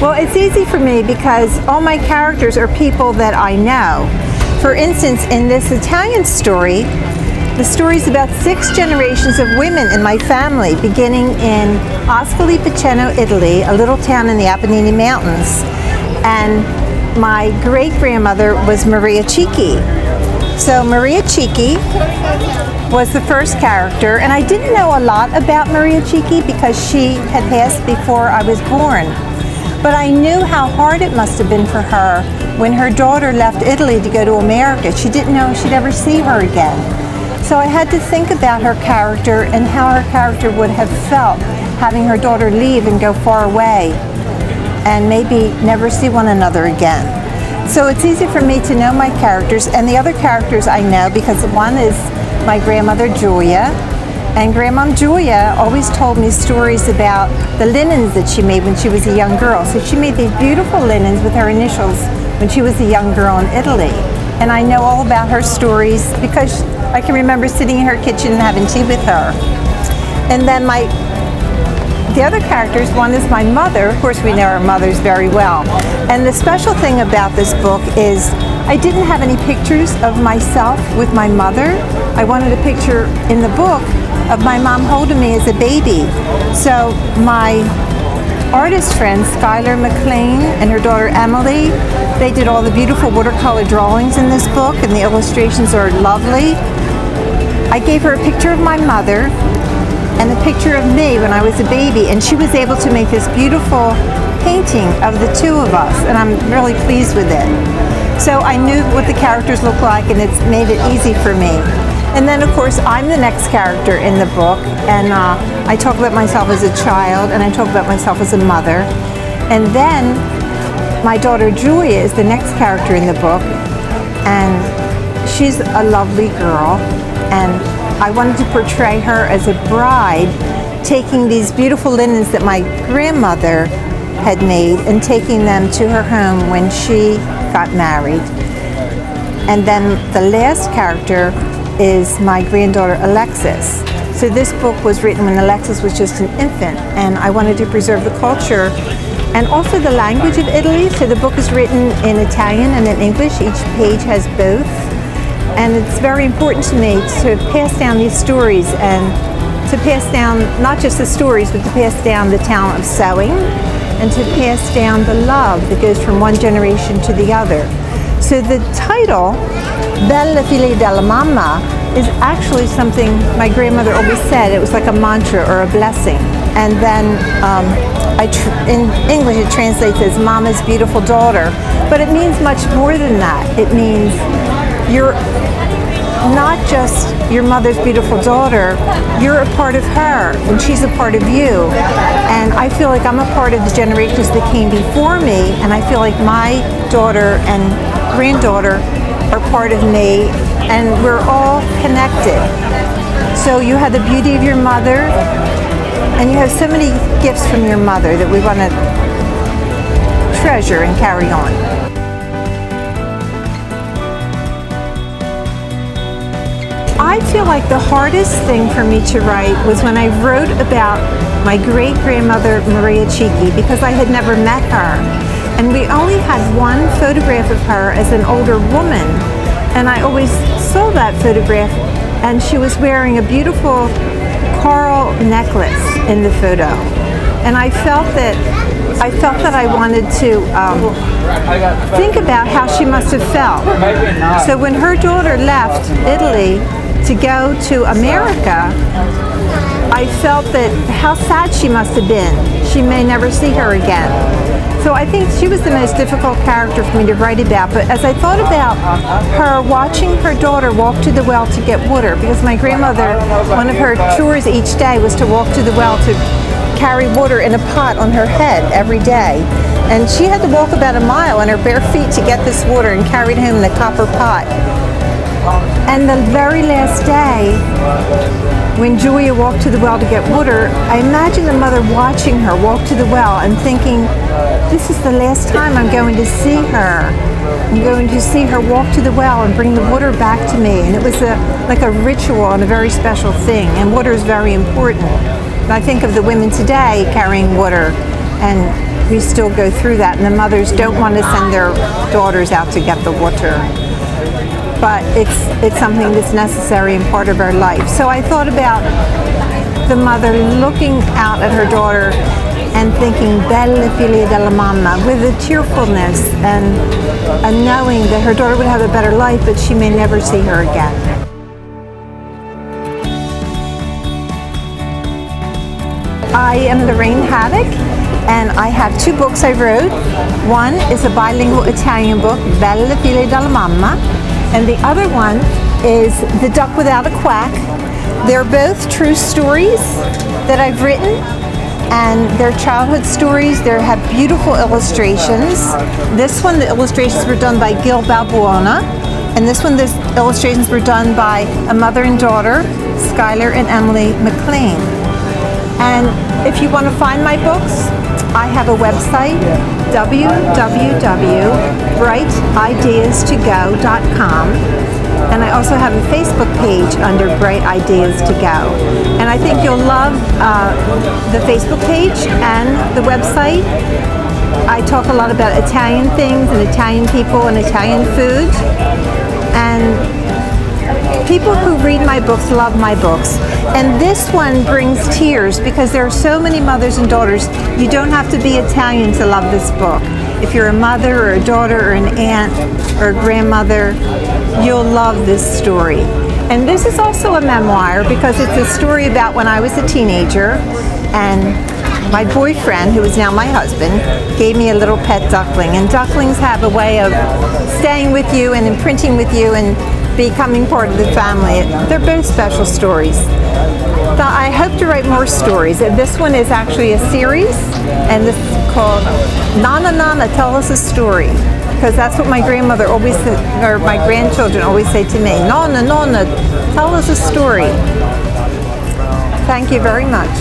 Well, it's easy for me because all my characters are people that I know. For instance, in this Italian story, the story is about 6 generations of women in my family, beginning in Ascoli Piceno, Italy, a little town in the Apennine Mountains. And my great-grandmother was Maria Chicchi. So Maria Chicchi was the first character, and I didn't know a lot about Maria Chicchi because she had passed before I was born. But I knew how hard it must have been for her when her daughter left Italy to go to America. She didn't know she'd ever see her again. So I had to think about her character and how her character would have felt having her daughter leave and go far away and maybe never see one another again. So it's easy for me to know my characters, and the other characters I know because one is my grandmother Julia, and Grandmom Julia always told me stories about the linens that she made when she was a young girl. So she made these beautiful linens with her initials when she was a young girl in Italy. And I know all about her stories because I can remember sitting in her kitchen and having tea with her. And then the other characters, one is my mother. Of course, we know our mothers very well. And the special thing about this book is I didn't have any pictures of myself with my mother. I wanted a picture in the book of my mom holding me as a baby. So my artist friend, Skylar McLean, and her daughter Emily, they did all the beautiful watercolor drawings in this book, and the illustrations are lovely. I gave her a picture of my mother and a picture of me when I was a baby, and she was able to make this beautiful painting of the two of us, and I'm really pleased with it. So I knew what the characters look like, and it's made it easy for me. And then, of course, I'm the next character in the book, and I talk about myself as a child, and I talk about myself as a mother. And then my daughter Julia is the next character in the book, and she's a lovely girl, and I wanted to portray her as a bride taking these beautiful linens that my grandmother had made and taking them to her home when she got married. And then the last character is my granddaughter Alexis. So this book was written when Alexis was just an infant, and I wanted to preserve the culture and also the language of Italy. So the book is written in Italian and in English. Each page has both. And it's very important to me to pass down these stories, and to pass down not just the stories, but to pass down the talent of sewing and to pass down the love that goes from one generation to the other. So the title, Belle figlia della mamma, is actually something my grandmother always said. It was like a mantra or a blessing. And then in English it translates as Mama's beautiful daughter. But it means much more than that. It means you're not just your mother's beautiful daughter, you're a part of her, and she's a part of you. And I feel like I'm a part of the generations that came before me, and I feel like my daughter and granddaughter are part of me, and we're all connected. So you have the beauty of your mother, and you have so many gifts from your mother that we want to treasure and carry on. I feel like the hardest thing for me to write was when I wrote about my great-grandmother Maria Chicchi, because I had never met her. And we only had one photograph of her as an older woman. And I always saw that photograph, and she was wearing a beautiful coral necklace in the photo. And I felt that I wanted to think about how she must have felt. So when her daughter left Italy to go to America, I felt that how sad she must have been. She may never see her again. So I think she was the most difficult character for me to write about. But as I thought about her watching her daughter walk to the well to get water, because my grandmother, one of her chores each day was to walk to the well to carry water in a pot on her head every day. And she had to walk about a mile on her bare feet to get this water and carry it home in a copper pot. And the very last day, when Julia walked to the well to get water, I imagine the mother watching her walk to the well and thinking, this is the last time I'm going to see her. I'm going to see her walk to the well and bring the water back to me. And it was like a ritual and a very special thing. And water is very important. And I think of the women today carrying water and we still go through that, and the mothers don't want to send their daughters out to get the water. But it's something that's necessary and part of our life. So I thought about the mother looking out at her daughter and thinking, belle figlia della mamma, with a tearfulness and a knowing that her daughter would have a better life, but she may never see her again. I am Lorraine Haddock, and I have 2 books I wrote. One is a bilingual Italian book, Belle figlia della mamma, and the other one is The Duck Without a Quack. They're both true stories that I've written, and they're childhood stories. They have beautiful illustrations. This one, the illustrations were done by Gil Balbuona, and this one, the illustrations were done by a mother and daughter, Skylar and Emily McLean. And if you want to find my books, I have a website, www.brightideastogo.com, and I also have a Facebook page under Bright Ideas to Go. And I think you'll love the Facebook page and the website. I talk a lot about Italian things and Italian people and Italian food. And people who read my books love my books. And this one brings tears because there are so many mothers and daughters. You don't have to be Italian to love this book. If you're a mother or a daughter or an aunt or a grandmother, you'll love this story. And this is also a memoir because it's a story about when I was a teenager and my boyfriend, who is now my husband, gave me a little pet duckling. And ducklings have a way of staying with you and imprinting with you and becoming part of the family. They're both special stories. So I hope to write more stories. This one is actually a series, and this is called Nana Nana, Tell Us a Story. Because that's what my grandmother always said, or my grandchildren always say to me, Nana, Nana, tell us a story. Thank you very much.